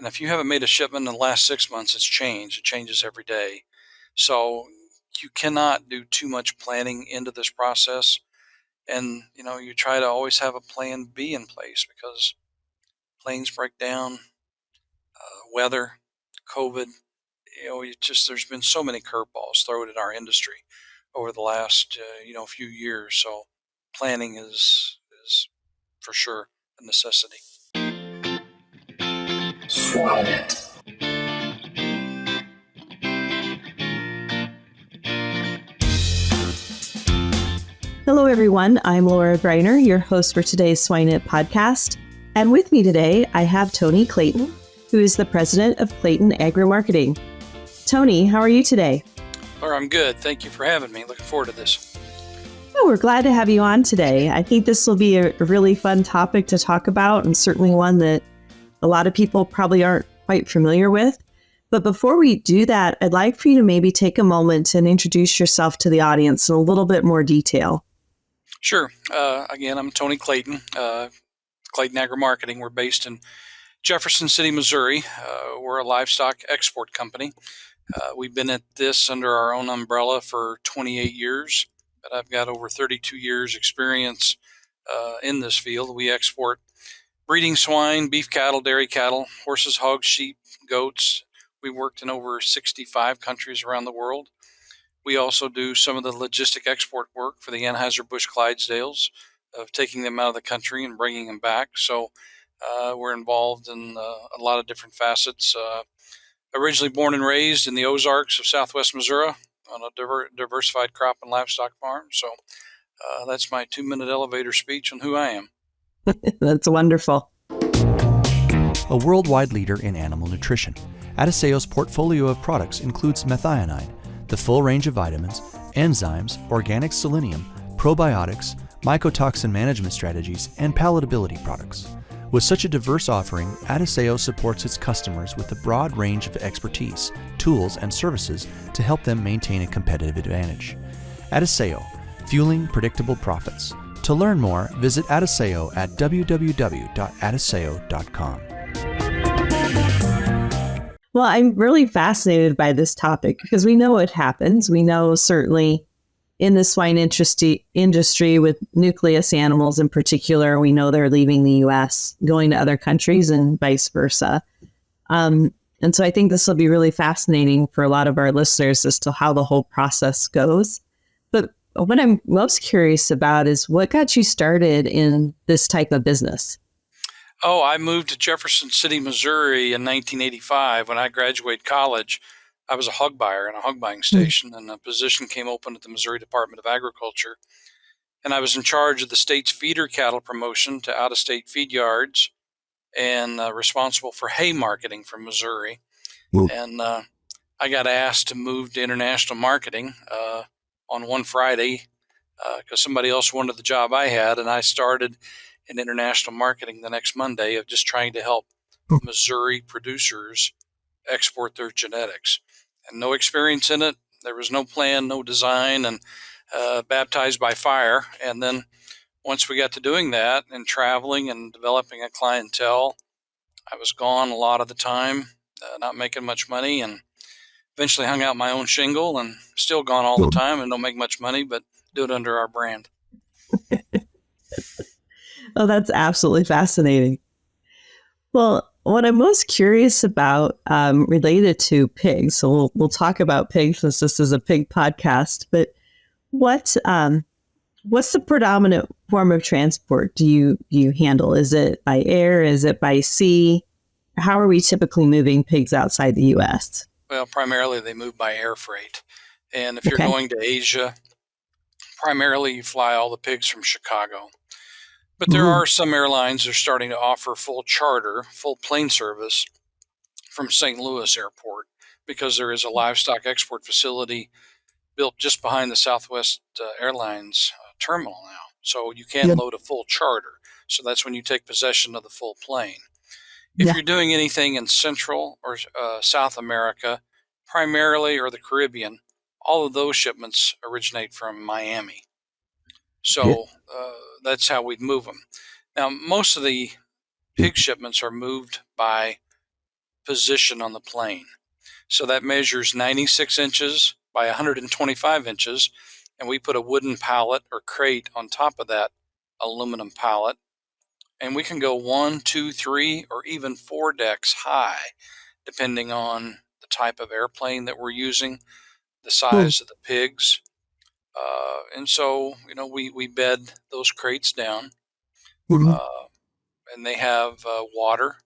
And if you haven't made a shipment in the last 6 months, it's changed. It changes every day. So you cannot do too much planning into this process. And, you try to always have a plan B in place because planes break down, weather, COVID, there's been so many curveballs thrown at our industry over the last, few years. So planning is for sure a necessity. Swine. Hello, everyone. I'm Laura Greiner, your host for today's Swine It podcast. And with me today, I have Tony Clayton, who is the president of Clayton Agri-Marketing. Tony, how are you today? Laura, I'm good. Thank you for having me. Looking forward to this. Oh, we're glad to have you on today. I think this will be a really fun topic to talk about, and certainly one that a lot of people probably aren't quite familiar with. But before we do that, I'd like for you to maybe take a moment and introduce yourself to the audience in a little bit more detail. Sure. Again, I'm Tony Clayton, Clayton Agri-Marketing. We're based in Jefferson City, Missouri. We're a livestock export company. We've been at this under our own umbrella for 28 years, but I've got over 32 years experience in this field. We export breeding swine, beef cattle, dairy cattle, horses, hogs, sheep, goats. We worked in over 65 countries around the world. We also do some of the logistic export work for the Anheuser-Busch Clydesdales of taking them out of the country and bringing them back. So we're involved in a lot of different facets. Originally born and raised in the Ozarks of southwest Missouri on a diversified crop and livestock farm. So that's my 2-minute elevator speech on who I am. That's wonderful. A worldwide leader in animal nutrition, Adiceo's portfolio of products includes methionine, the full range of vitamins, enzymes, organic selenium, probiotics, mycotoxin management strategies, and palatability products. With such a diverse offering, Adiceo supports its customers with a broad range of expertise, tools, and services to help them maintain a competitive advantage. Adiceo, fueling predictable profits. To learn more, visit Adiceo at www.adiceo.com. Well, I'm really fascinated by this topic because we know it happens. We know certainly in the swine industry with nucleus animals in particular, we know they're leaving the U.S., going to other countries and vice versa. And so I think this will be really fascinating for a lot of our listeners as to how the whole process goes. But what I'm most curious about is what got you started in this type of business? Oh, I moved to Jefferson City, Missouri in 1985. When I graduated college, I was a hog buyer in a hog buying station, and a position came open at the Missouri Department of Agriculture. And I was in charge of the state's feeder cattle promotion to out-of-state feed yards and responsible for hay marketing for Missouri. And I got asked to move to international marketing on one Friday because somebody else wanted the job I had, and I started in international marketing the next Monday of just trying to help Missouri producers export their genetics. And no experience in it. There was no plan, no design, and baptized by fire. And then once we got to doing that and traveling and developing a clientele, I was gone a lot of the time, not making much money, and eventually hung out my own shingle and still gone all the time and don't make much money, but do it under our brand. Oh, that's absolutely fascinating. Well, what I'm most curious about related to pigs, so we'll talk about pigs since this is a pig podcast, but what's the predominant form of transport do you handle? Is it by air? Is it by sea? How are we typically moving pigs outside the U.S.? Well, primarily they move by air freight. And if you're going to Asia, primarily you fly all the pigs from Chicago. But there are some airlines that are starting to offer full charter, full plane service from St. Louis Airport because there is a livestock export facility built just behind the Southwest Airlines terminal now. So you can load a full charter. So that's when you take possession of the full plane. If you're doing anything in Central or South America, primarily, or the Caribbean, all of those shipments originate from Miami. So that's how we'd move them. Now, most of the pig shipments are moved by position on the plane. So that measures 96 inches by 125 inches, and we put a wooden pallet or crate on top of that aluminum pallet, and we can go 1, 2, 3, or even 4 decks high, depending on the type of airplane that we're using, the size of the pigs. And so, we bed those crates down, and they have water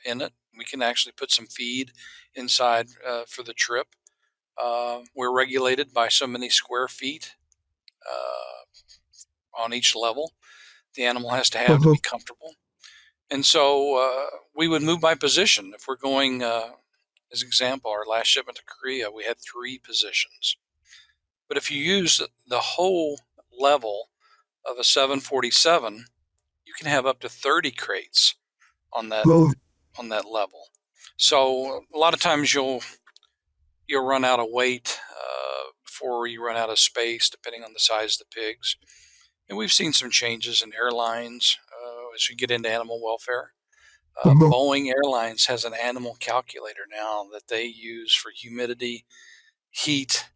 in it. We can actually put some feed inside for the trip. We're regulated by so many square feet on each level the animal has to have to be comfortable. And so we would move by position. If we're going, as example, our last shipment to Korea, we had 3 positions. But if you use the whole level of a 747, you can have up to 30 crates on that level. So a lot of times you'll run out of weight before you run out of space, depending on the size of the pigs. And we've seen some changes in airlines as you get into animal welfare. Boeing Airlines has an animal calculator now that they use for humidity, heat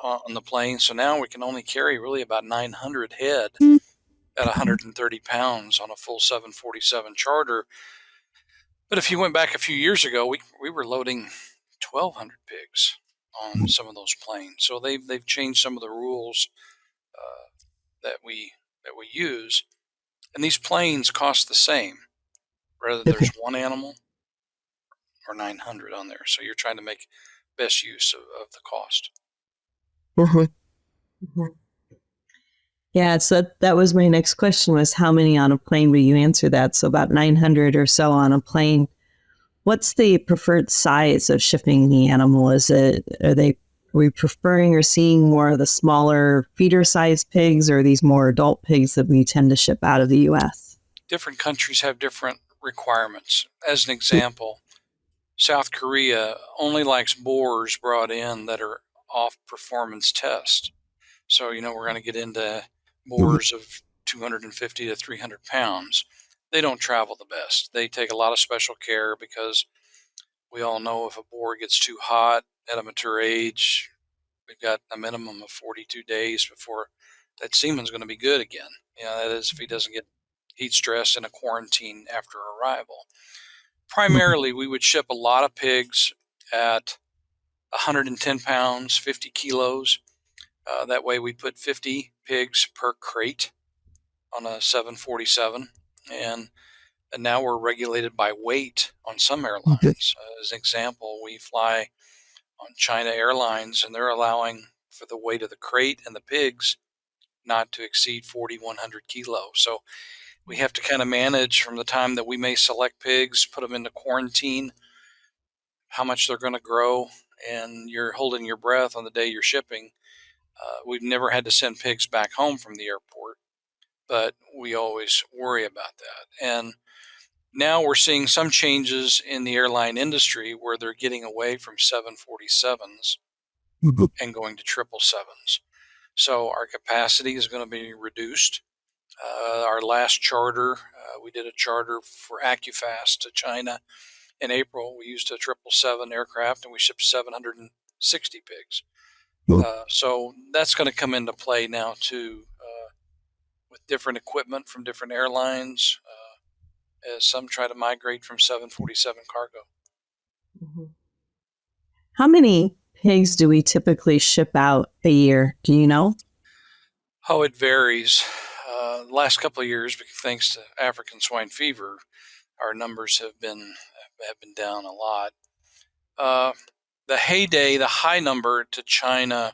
on the plane. So now we can only carry really about 900 head at 130 pounds on a full 747 charter. But if you went back a few years ago, we were loading 1,200 pigs on some of those planes. So they've changed some of the rules that we use, and these planes cost the same, whether there's one animal or 900 on there. So you're trying to make best use of the cost. Yeah, so that was my next question, was how many on a plane? Will you answer that? So about 900 or so on a plane. What's the preferred size of shipping the animal? Are we preferring or seeing more of the smaller feeder-sized pigs, or these more adult pigs that we tend to ship out of the U.S.? Different countries have different requirements. As an example, South Korea only likes boars brought in that are off performance test. So, we're going to get into boars of 250 to 300 pounds. They don't travel the best. They take a lot of special care because we all know if a boar gets too hot at a mature age, we've got a minimum of 42 days before that semen's going to be good again. That is if he doesn't get heat stress in a quarantine after arrival. Primarily, we would ship a lot of pigs at 110 pounds, 50 kilos. That way we put 50 pigs per crate on a 747. And now we're regulated by weight on some airlines. As an example, we fly on China Airlines, and they're allowing for the weight of the crate and the pigs not to exceed 4,100 kilos. So we have to kind of manage from the time that we may select pigs, put them into quarantine, how much they're going to grow, and you're holding your breath on the day you're shipping. We've never had to send pigs back home from the airport, but we always worry about that. And now we're seeing some changes in the airline industry where they're getting away from 747s and going to 777s. So our capacity is going to be reduced. Our last charter, we did a charter for AccuFast to China in April. We used a 777 aircraft, and we shipped 760 pigs. So that's going to come into play now too, with different equipment from different airlines, as some try to migrate from 747 cargo. How many pigs do we typically ship out a year? Do you know? Oh, it varies. The last couple of years, thanks to African swine fever, our numbers have been down a lot. The heyday, the high number to China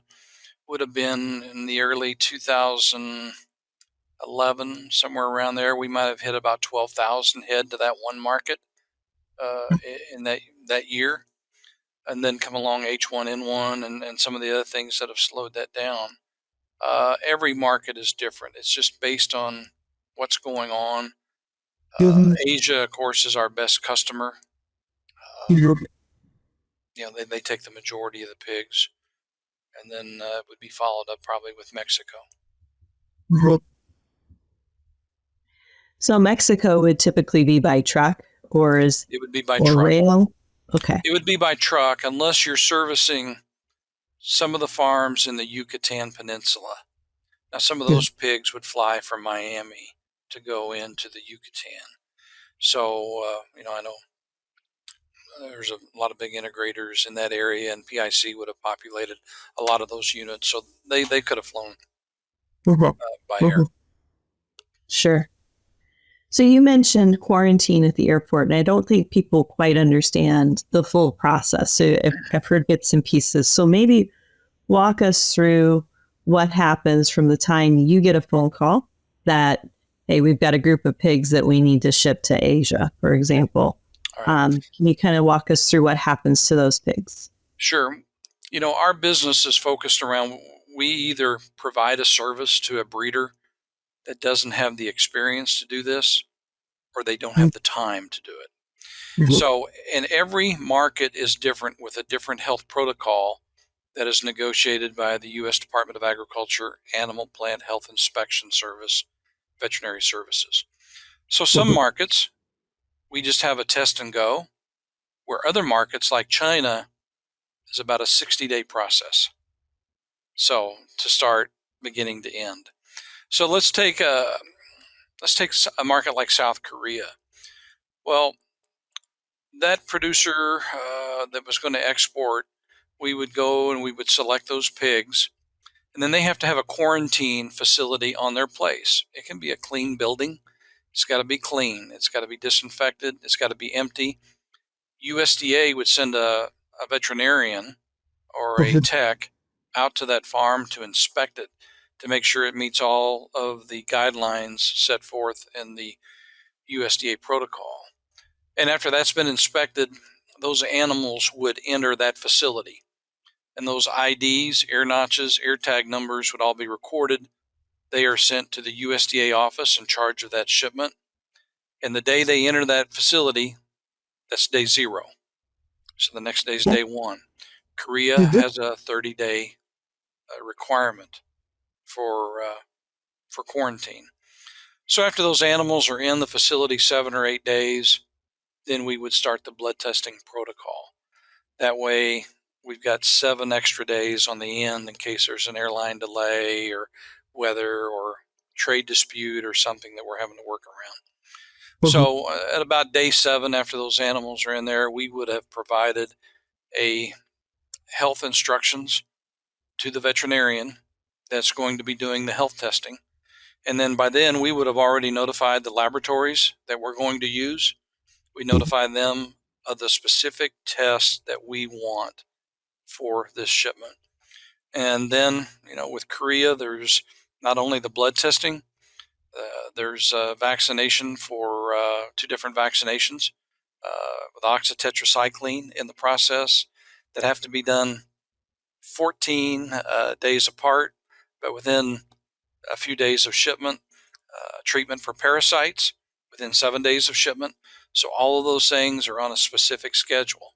would have been in the early 2011, somewhere around there. We might have hit about 12,000 head to that one market in that year. And then come along H1N1 and some of the other things that have slowed that down. Every market is different. It's just based on what's going on. Asia, of course, is our best customer. They take the majority of the pigs, and then it would be followed up probably with Mexico. So Mexico would typically be by truck, or is It would be by or truck. rail? Okay. It would be by truck unless you're servicing some of the farms in the Yucatan Peninsula. Now, some of those pigs would fly from Miami to go into the Yucatan. So, I know there's a lot of big integrators in that area, and PIC would have populated a lot of those units. So they could have flown Mhm. by air. Mhm. Sure. So you mentioned quarantine at the airport, and I don't think people quite understand the full process. So I've heard bits and pieces. So maybe walk us through what happens from the time you get a phone call that, hey, we've got a group of pigs that we need to ship to Asia, for example. All right. Can you kind of walk us through what happens to those pigs? Sure. Our business is focused around we either provide a service to a breeder that doesn't have the experience to do this, or they don't have the time to do it. Mhm. So, and every market is different with a different health protocol that is negotiated by the U.S. Department of Agriculture, Animal Plant Health Inspection Service, Veterinary Services. So, some Mhm. markets, we just have a test and go, where other markets like China is about a 60-day process. So, to start beginning to end. So, let's take a market like South Korea. Well, that producer that was going to export, we would go and we would select those pigs, and then they have to have a quarantine facility on their place. It can be a clean building. It's got to be clean. It's got to be disinfected. It's got to be empty. USDA would send a veterinarian or a tech out to that farm to inspect it to make sure it meets all of the guidelines set forth in the USDA protocol. And after that's been inspected, those animals would enter that facility. And those IDs, air notches, air tag numbers would all be recorded. They are sent to the USDA office in charge of that shipment. And the day they enter that facility, that's day zero. So the next day is day one. Korea has a 30-day requirement for quarantine. So after those animals are in the facility 7 or 8 days, then we would start the blood testing protocol. That way, we've got 7 extra days on the end in case there's an airline delay or weather or trade dispute or something that we're having to work around. So at about day 7, after those animals are in there, we would have provided a health instructions to the veterinarian that's going to be doing the health testing. And then by then, we would have already notified the laboratories that we're going to use. We notify them of the specific tests that we want for this shipment. And then, with Korea, there's not only the blood testing, there's vaccination for 2 different vaccinations with oxytetracycline in the process that have to be done 14 days apart, but within a few days of shipment. Treatment for parasites within 7 days of shipment. So all of those things are on a specific schedule.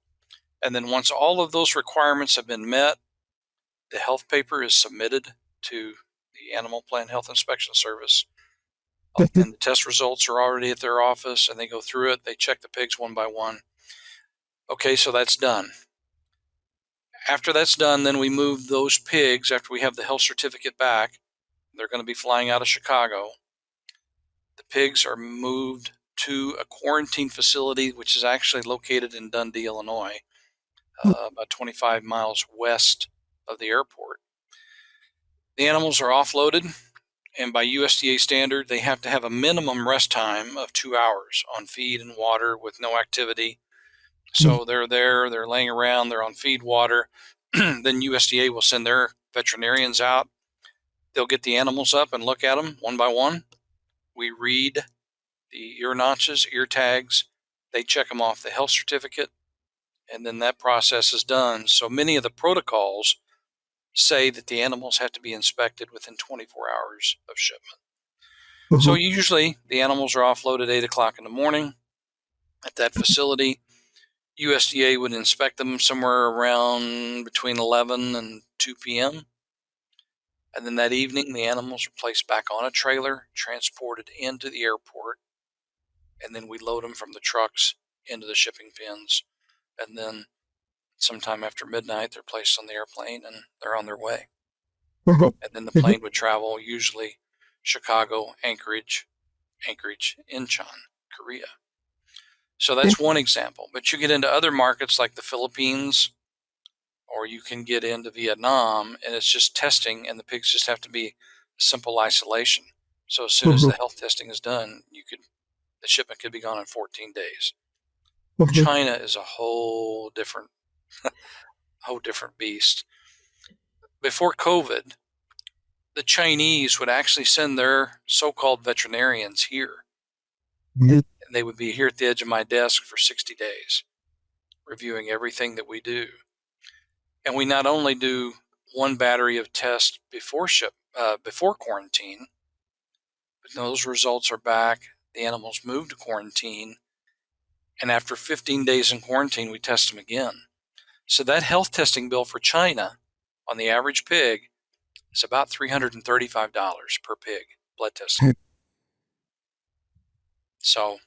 And then once all of those requirements have been met, the health paper is submitted to the Animal Plant Health Inspection Service. And the test results are already at their office, and they go through it. They check the pigs one by one. Okay, so that's done. After that's done, then we move those pigs, after we have the health certificate back, they're going to be flying out of Chicago. The pigs are moved to a quarantine facility, which is actually located in Dundee, Illinois, about 25 miles west of the airport. The animals are offloaded, and by USDA standard, they have to have a minimum rest time of 2 hours on feed and water with no activity. So they're there, they're laying around, they're on feed, water. Then USDA will send their veterinarians out. They'll get the animals up and look at them one by one. We read the ear notches, ear tags. They check them off the health certificate, and then that process is done. So many of the protocols say that the animals have to be inspected within 24 hours of shipment. So usually the animals are offloaded at 8 o'clock in the morning at that facility. USDA would inspect them somewhere around between 11 and 2 p.m. And then that evening, the animals are placed back on a trailer, transported into the airport, and then we load them from the trucks into the shipping pens, and then sometime after midnight, they're placed on the airplane and they're on their way. And then the plane would travel, usually Chicago, Anchorage, Incheon, Korea. So that's one example. But you get into other markets like the Philippines, or you can get into Vietnam, and it's just testing, and the pigs just have to be simple isolation. So as soon as the health testing is done, the shipment could be gone in 14 days. China is a whole different beast. Before COVID, the Chinese would actually send their so-called veterinarians here, and they would be here at the edge of my desk for 60 days, reviewing everything that we do. And we not only do one battery of tests before quarantine, but those results are back. The animals move to quarantine, and after 15 days in quarantine, we test them again. So that health testing bill for China on the average pig is about $335 per pig, blood testing. So,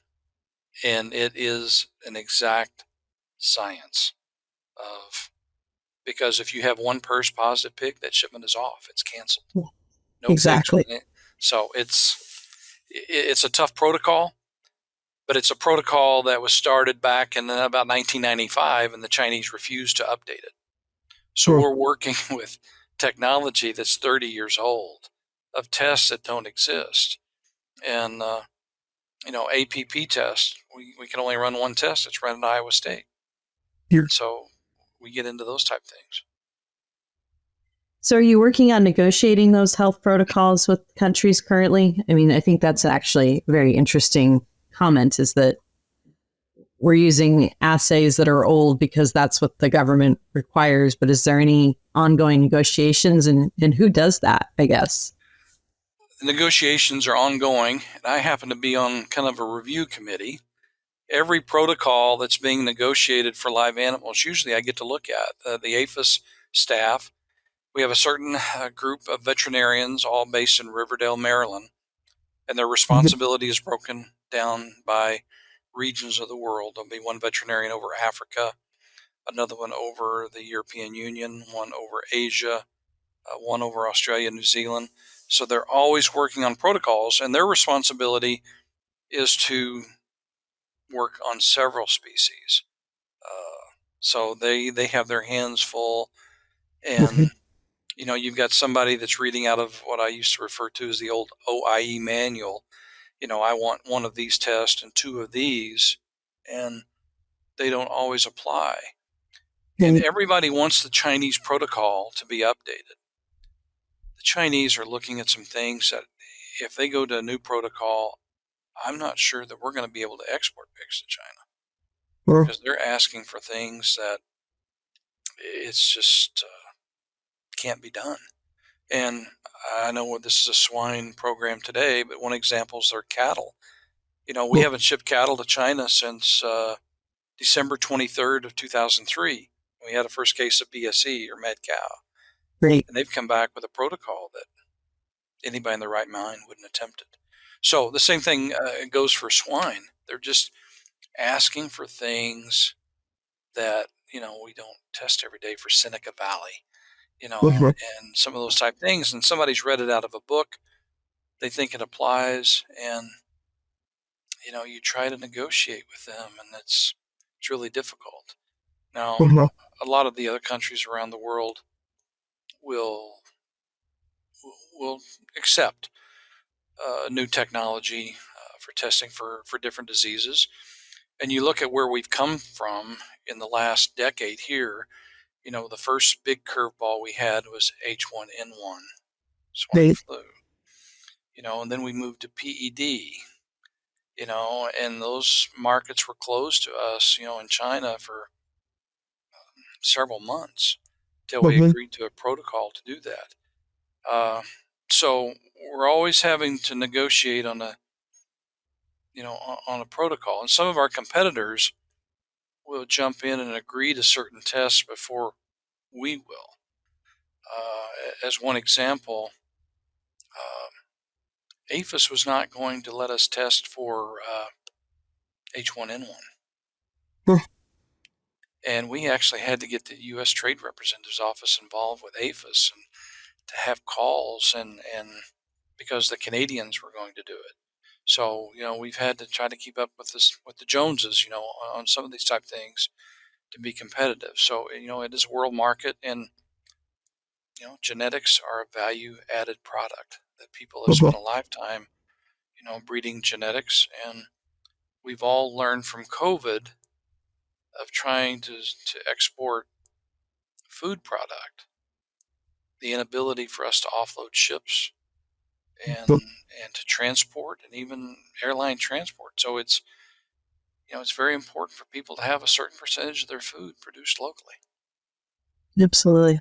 and it is an exact science because if you have one PRRS positive pig, that shipment is off. It's canceled. No Exactly. pigs. So it's a tough protocol, but it's a protocol that was started back in about 1995, and the Chinese refused to update it. So we're working with technology that's 30 years old of tests that don't exist. And, APP test, we can only run one test. It's run at Iowa State. So we get into those type things. So are you working on negotiating those health protocols with countries currently? I mean, I think that's actually a very interesting comment, is that we're using assays that are old because that's what the government requires. But is there any ongoing negotiations, and who does that, I guess? The negotiations are ongoing, and I happen to be on kind of a review committee. Every protocol that's being negotiated for live animals, usually I get to look at. The APHIS staff, we have a certain group of veterinarians, all based in Riverdale, Maryland, and their responsibility is broken down by regions of the world. There'll be one veterinarian over Africa, another one over the European Union, one over Asia, one over Australia, New Zealand. So they're always working on protocols, and their responsibility is to work on several species. So they have their hands full, and you've got somebody that's reading out of what I used to refer to as the old OIE manual. I want one of these tests and two of these, and they don't always apply. And everybody wants the Chinese protocol to be updated. The Chinese are looking at some things that if they go to a new protocol, I'm not sure that we're going to be able to export pigs to China, because they're asking for things that it's just can't be done. And I know this is a swine program today, but one example is their cattle. We haven't shipped cattle to China since December 23rd of 2003. We had a first case of BSE, or mad cow. Great. And they've come back with a protocol that anybody in their right mind wouldn't attempt it. So the same thing goes for swine. They're just asking for things that, we don't test every day for Seneca Valley, and some of those type things. And somebody's read it out of a book. They think it applies, and, you try to negotiate with them, and it's really difficult. Now, a lot of the other countries around the world will accept new technology for testing for different diseases. And you look at where we've come from in the last decade here, the first big curveball we had was H1N1, swine flu, and then we moved to PED, and those markets were closed to us, in China for several months till we agreed to a protocol to do that. So we're always having to negotiate on a protocol, and some of our competitors will jump in and agree to certain tests before we will. As one example, APHIS was not going to let us test for H1N1. And we actually had to get the U.S. Trade Representative's office involved with APHIS and to have calls and because the Canadians were going to do it. So, we've had to try to keep up with with the Joneses, on some of these type of things to be competitive. So, it is a world market, and, genetics are a value added product that people have spent a lifetime, breeding genetics. And we've all learned from COVID of trying to export food product, the inability for us to offload ships and to transport and even airline transport. So it's very important for people to have a certain percentage of their food produced locally. Absolutely.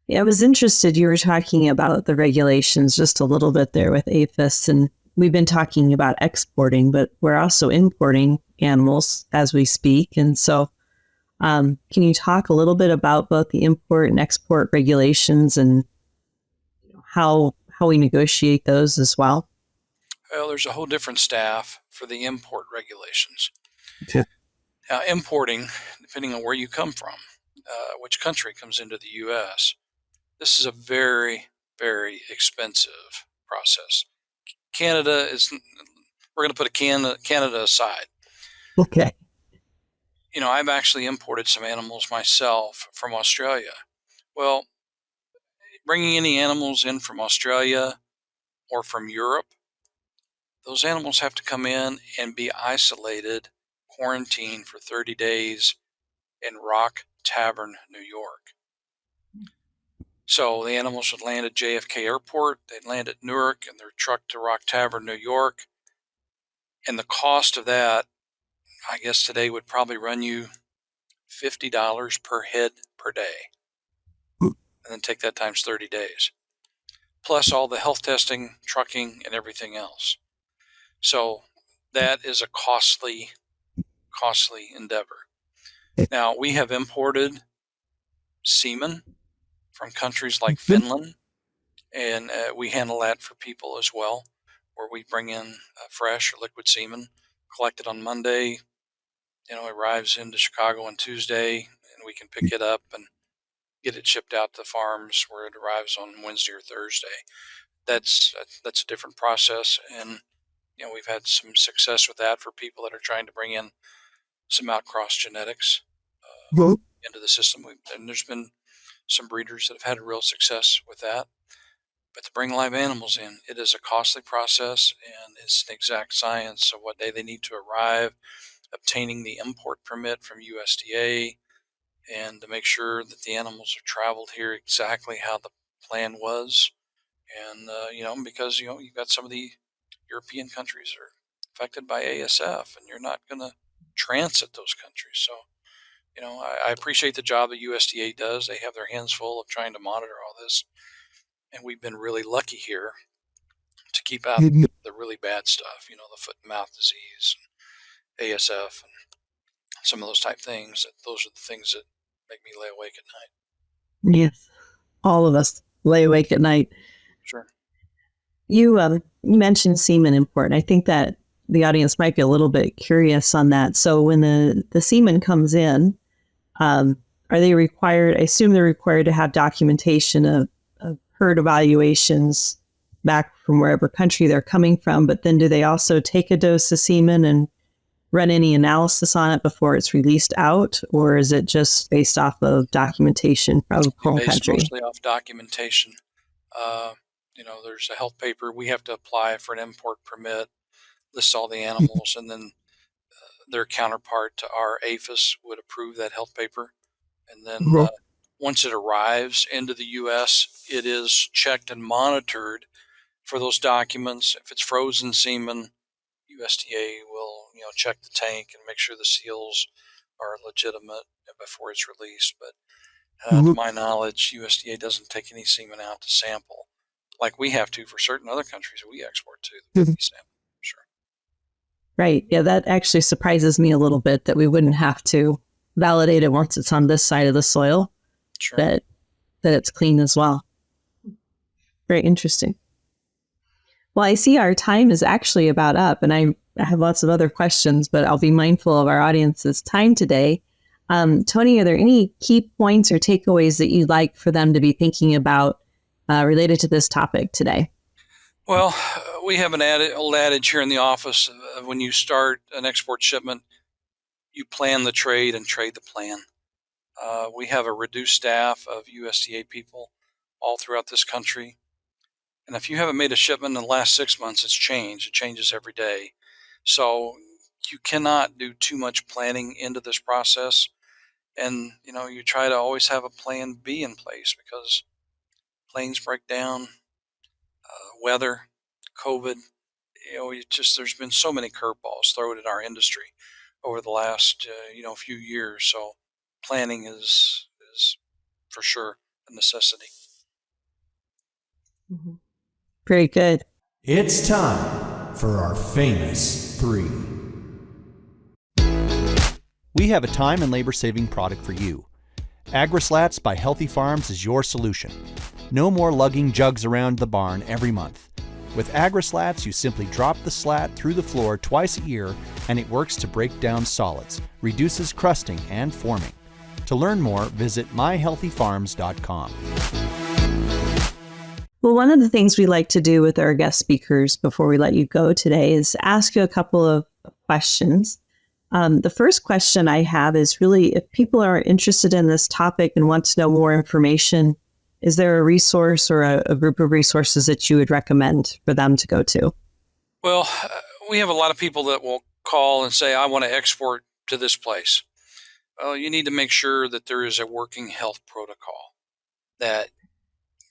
Yeah, I was interested. You were talking about the regulations just a little bit there with APHIS, and we've been talking about exporting, but we're also importing animals as we speak. And so can you talk a little bit about both the import and export regulations and how we negotiate those as well? Well, there's a whole different staff for the import regulations. Okay. Now, importing, depending on where you come from, which country comes into the U.S., this is a very, very expensive process. Canada is, we're going to put Canada aside. Okay. I've actually imported some animals myself from Australia. Well, bringing any animals in from Australia or from Europe, those animals have to come in and be isolated, quarantined for 30 days in Rock Tavern, New York. So the animals would land at JFK Airport, they'd land at Newark, and they're trucked to Rock Tavern, New York. And the cost of that, I guess today would probably run you $50 per head per day. And then take that times 30 days. Plus all the health testing, trucking, and everything else. So that is a costly endeavor. Now, we have imported semen from countries like Finland, and we handle that for people as well, where we bring in fresh or liquid semen, collected on Monday. It arrives into Chicago on Tuesday, and we can pick it up and get it shipped out to farms where it arrives on Wednesday or Thursday. That's a different process, and we've had some success with that for people that are trying to bring in some outcross genetics into the system. And there's been some breeders that have had a real success with that. But to bring live animals in, it is a costly process, and it's an exact science of what day they need to arrive, obtaining the import permit from USDA, and to make sure that the animals are traveled here exactly how the plan was. And, because, you've got some of the European countries are affected by ASF, and you're not going to transit those countries. So, I appreciate the job that USDA does. They have their hands full of trying to monitor all this. And we've been really lucky here to keep out the really bad stuff, the foot and mouth disease, and ASF, and some of those type things. Those are the things that make me lay awake at night. Yes. All of us lay awake at night. Sure. You mentioned semen import, and I think that the audience might be a little bit curious on that. So when the semen comes in, are they required? I assume they're required to have documentation of herd evaluations back from wherever country they're coming from. But then do they also take a dose of semen and run any analysis on it before it's released out, or is it just based off of documentation from home country? Mostly off documentation. There's a health paper. We have to apply for an import permit, list all the animals, and then their counterpart to our APHIS would approve that health paper. And then once it arrives into the U.S., it is checked and monitored for those documents. If it's frozen semen, USDA will, check the tank and make sure the seals are legitimate before it's released. But to my knowledge, USDA doesn't take any semen out to sample like we have to for certain other countries we export to. Sample. Sure. Right. Yeah, that actually surprises me a little bit that we wouldn't have to validate it once it's on this side of the soil. Sure. That it's clean as well. Very interesting. Well, I see our time is actually about up, and I I have lots of other questions, but I'll be mindful of our audience's time today. Tony, are there any key points or takeaways that you'd like for them to be thinking about related to this topic today? Well, we have an old adage here in the office. When you start an export shipment, you plan the trade and trade the plan. We have a reduced staff of USDA people all throughout this country. And if you haven't made a shipment in the last 6 months, it's changed. It changes every day. So you cannot do too much planning into this process. And, you try to always have a plan B in place because planes break down, weather, COVID, there's been so many curveballs thrown at our industry over the last, few years. So planning is for sure a necessity. Mm-hmm. Very good. It's time for our famous 3. We have a time and labor saving product for you. AgriSlats by Healthy Farms is your solution. No more lugging jugs around the barn every month. With AgriSlats, you simply drop the slat through the floor twice a year and it works to break down solids, reduces crusting and forming. To learn more, visit myhealthyfarms.com. Well, one of the things we like to do with our guest speakers before we let you go today is ask you a couple of questions. The first question I have is really, if people are interested in this topic and want to know more information, is there a resource or a group of resources that you would recommend for them to go to? Well, we have a lot of people that will call and say, I want to export to this place. Well, you need to make sure that there is a working health protocol that,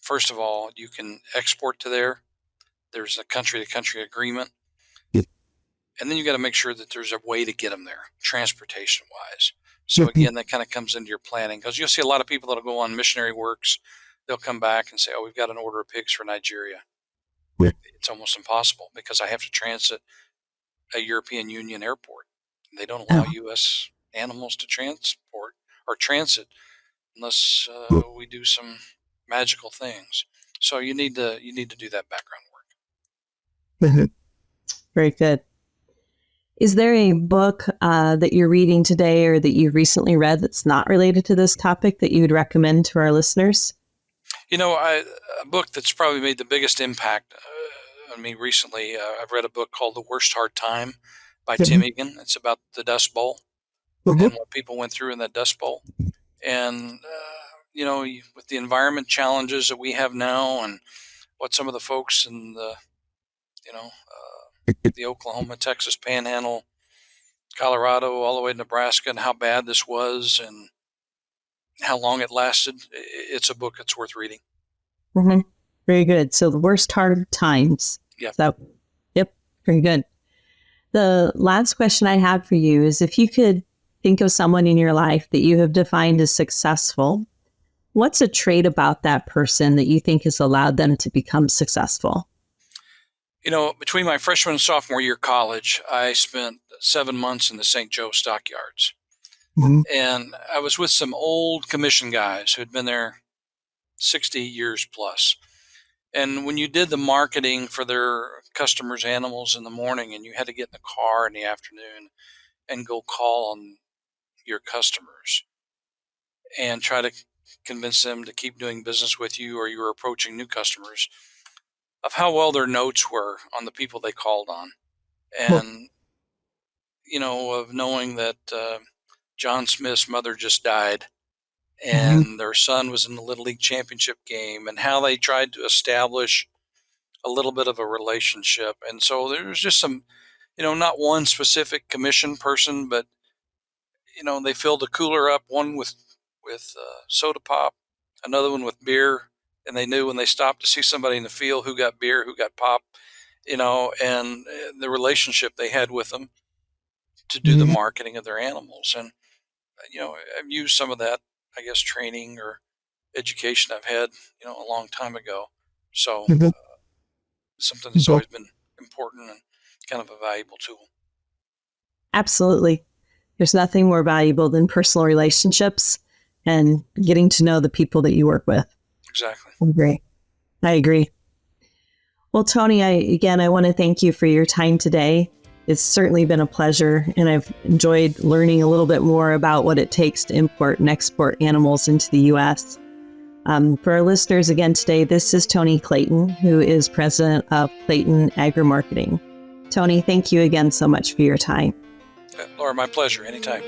first of all, you can export to there. There's a country-to-country agreement. Yep. And then you got to make sure that there's a way to get them there, transportation-wise. So again, that kind of comes into your planning because you'll see a lot of people that'll go on missionary works. They'll come back and say, oh, we've got an order of pigs for Nigeria. Yep. It's almost impossible because I have to transit a European Union airport. They don't allow U.S. animals to transport or transit unless we do some magical things. So you need to do that background work. Very good. Is there a book that you're reading today or that you've recently read that's not related to this topic that you would recommend to our listeners? A book that's probably made the biggest impact on me recently, I've read a book called The Worst Hard Time by Tim Egan. It's about the Dust Bowl and what people went through in that Dust Bowl. And, with the environment challenges that we have now and what some of the folks in the Oklahoma, Texas Panhandle, Colorado, all the way to Nebraska, and how bad this was and how long it lasted, it's a book that's worth reading. Mm-hmm. Very good. So The Worst Hard Times. Yeah. So, yep. Very good. The last question I have for you is if you could think of someone in your life that you have defined as successful, what's a trait about that person that you think has allowed them to become successful? Between my freshman and sophomore year of college, I spent 7 months in the St. Joe stockyards. Mm-hmm. And I was with some old commission guys who had been there 60 years plus. And when you did the marketing for their customers' animals in the morning and you had to get in the car in the afternoon and go call on your customers and try to convince them to keep doing business with you, or you were approaching new customers, of how well their notes were on the people they called on. And, of knowing that John Smith's mother just died and their son was in the Little League championship game, and how they tried to establish a little bit of a relationship. And so there was just some, not one specific commission person, but, they filled the cooler up, one with soda pop, another one with beer. And they knew when they stopped to see somebody in the field who got beer, who got pop, and the relationship they had with them to do the marketing of their animals. And, I've used some of that, I guess, training or education I've had, a long time ago. So something that's always been important and kind of a valuable tool. Absolutely. There's nothing more valuable than personal relationships and getting to know the people that you work with. Exactly. I agree. Well, Tony, I want to thank you for your time today. It's certainly been a pleasure, and I've enjoyed learning a little bit more about what it takes to import and export animals into the U.S. For our listeners again today, this is Tony Clayton, who is president of Clayton Agri-Marketing. Tony, thank you again so much for your time. Laura, my pleasure. Anytime.